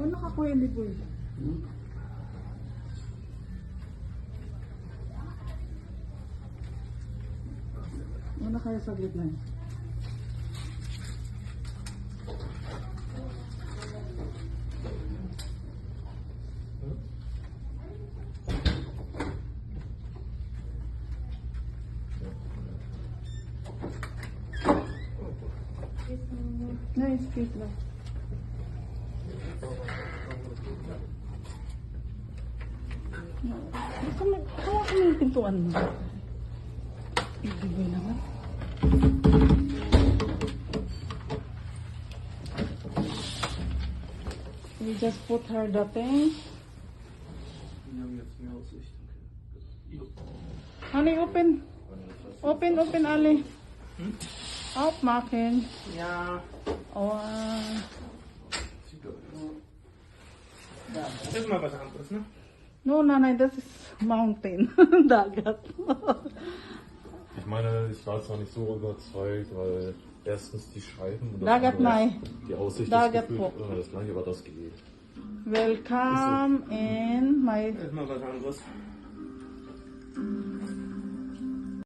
Ano nakakuha ni Boy? Ano kaya saglit na yun? Nice, cute lang. Kawa ko yung pintuan mo. Ibigay naman. We just put her the thing. Honey, open. Open, Ali. Aufmachen. Ja. Oh. Das ist mal was anderes, ne? No, nein, das ist Mountain. Dagat. Ich meine, ich war zwar nicht so überzeugt, weil erstens die Scheiben und Dagat nein. die Aussicht Dagat ist gefühlt po. immer das gleiche, aber das geht. Welcome in my Das ist mal was anderes.